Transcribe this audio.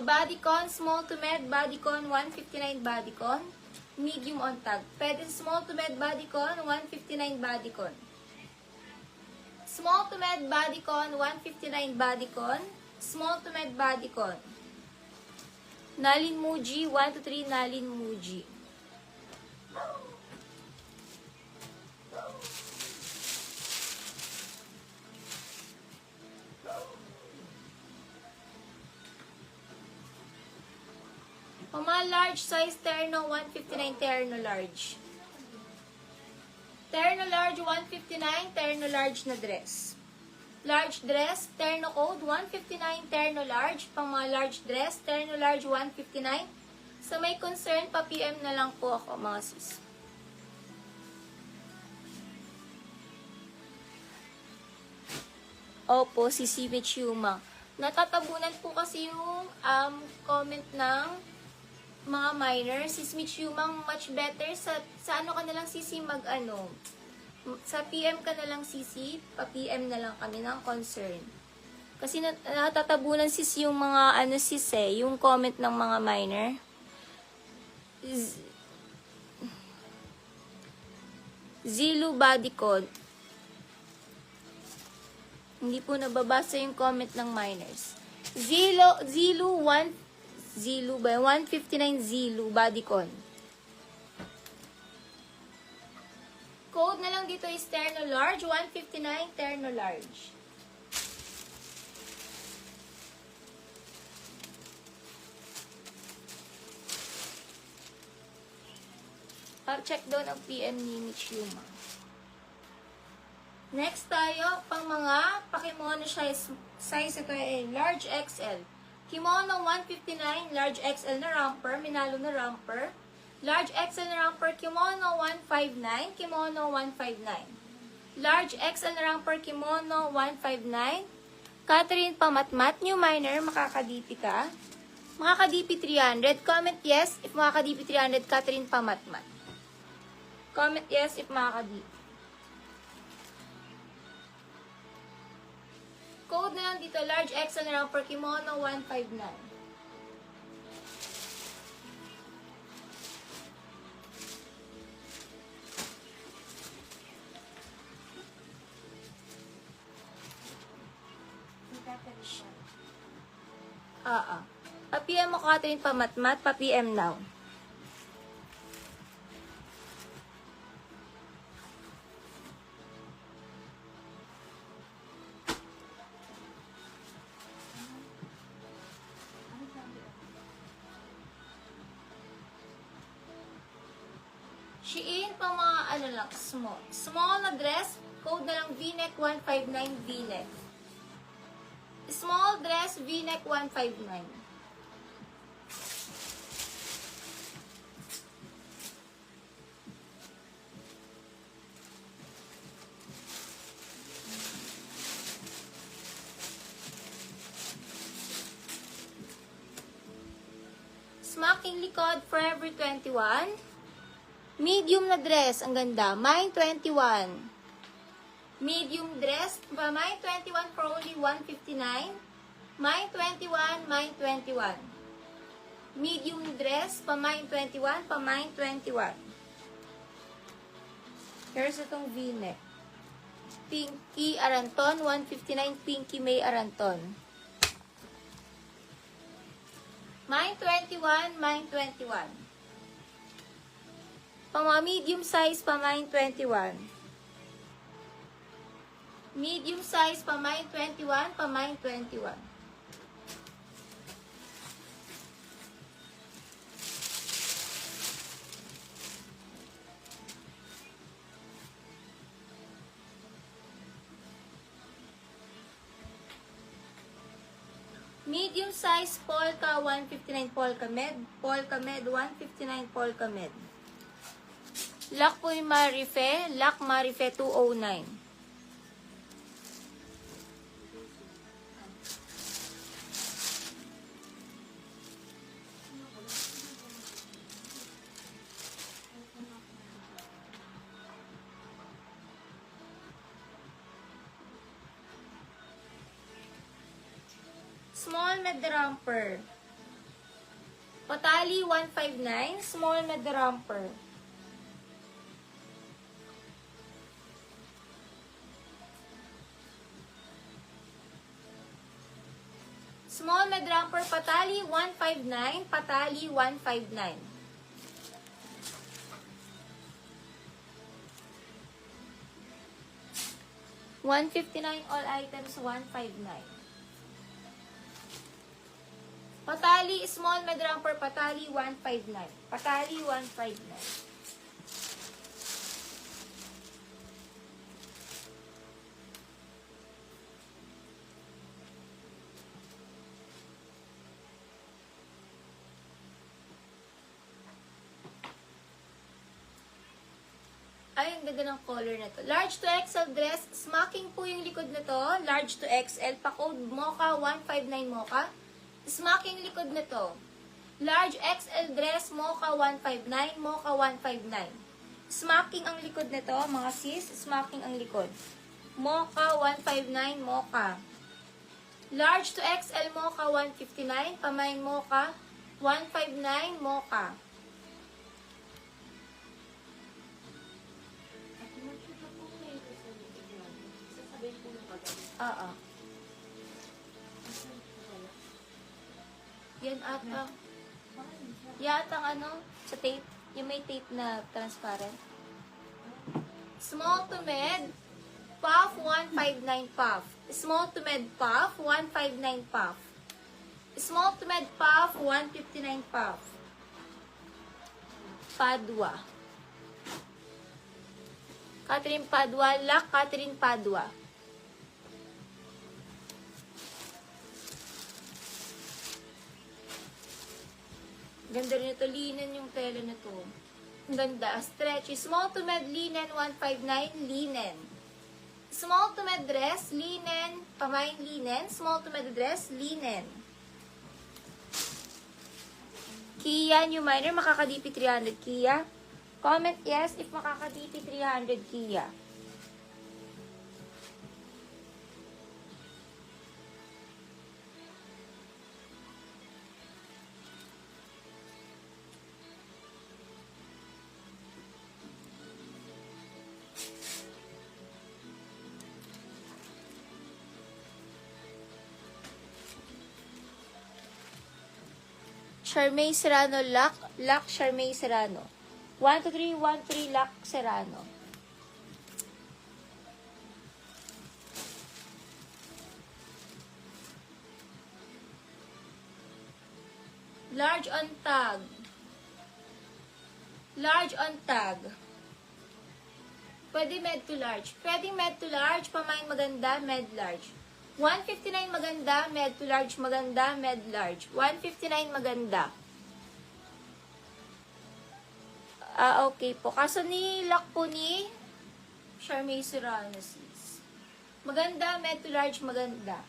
bodycon, small to med, bodycon, 159 bodycon. Medium on tag. Pwede small to med bodycon, 159 bodycon. Small to med bodycon, 159 bodycon. Small to med bodycon. Nalin Muji, 1 to 3 Nalin Muji. Mga large size terno, 159 terno large. Terno large, 159, terno large na dress. Large dress, terno code, 159, terno large. Pang mga large dress, terno large, 159. Sa may concern, pa-PM na lang po ako, mga sis. Opo, si Simi Chuma. Natatabunan po kasi yung comment ng mga minor. Si Smith Humang much better sa ano ka na lang sisi sa PM ka na lang sisi, pa-PM na lang kami ng concern. Kasi natatabunan sis yung mga yung comment ng mga minor. Zilu Bodycon. Hindi po nababasa yung comment ng minors. Zilu 159 Zilu bodycon. Code na lang dito is terno large, 159 terno large. Check down ang PM ni Michuma. Next tayo, pang mga pakimono size ito ay large XL. Kimono 159, large XL na romper, minalo na romper. Large XL na romper, kimono 159, kimono 159. Large XL na romper, kimono 159. Catherine Pamatmat, new minor, makaka-DP ka. Makaka-DP 300, comment yes if makaka-DP 300, Catherine Pamatmat. Comment yes if makaka-DP. Code na lang dito, large XL na romper, kimono 159. Pa-PM mo Catherine Pamatmat, pa-PM now. Shein pang mga small. Small na dress, code na lang V-neck 159 V-neck. Small dress, V-neck 159. Smocking likod, Forever 21. Medium na dress, ang ganda. Mine 21. Medium dress, Mine 21 for only 159. Mine 21, Mine 21. Medium dress, Mine 21, Mine 21. Here's itong V-neck. Pinky Aranton, 159. Pinky May Aranton. Mine 21, Mine 21. Pang mga medium size, Mine 21. Medium size, Mine 21, Mine 21. Medium size, Polka 159 Polka Med. Polka Med 159 Polka Med. Lock po yung Marife. Lock Marife 209. Small med romper. Patali 159, small med romper. Small med romper, patali 159, patali 159. $159 all items, 159. Patali, small med romper, patali 159. Patali 159. Ay, ang ganda ng color na to. Large to XL dress, smocking po yung likod na to. Large to XL, pa-code Mocha 159 Mocha. Smocking likod na to. Large XL dress, Mocha 159, Mocha 159. Smocking ang likod na to, mga sis. Smocking ang likod. Mocha 159, Mocha. Large to XL, Mocha 159. Pamain Mocha 159, Mocha. Oo. Yan ata. Yatang ano, sa tape. Yung may tape na transparent. Small to med, puff, 159 puff. Small to med puff, 159 puff. Small to med puff, 159 puff. Padua. Catherine Padua, Lock Catherine Padua. Ganda rin ito. Linen yung tela na to. Ang ganda. Stretchy. Small to med linen, 159. Linen. Small to med dress, linen. Pamain linen. Small to med dress, linen. Kia, new minor, makaka-DP 300 Kia. Comment yes if makaka-DP 300 Kia. Charmaine Serrano, Lock Charmaine Serrano. 12313 Lock Serrano. Large on tag. Large on tag. Pwede med to large. Pwede med to large, pamain maganda, med large. 159 maganda, med to large maganda, med large. 159 maganda. Okay po. Kaso ni-lock po ni Charmaine Serrano, sis. Maganda, med to large maganda.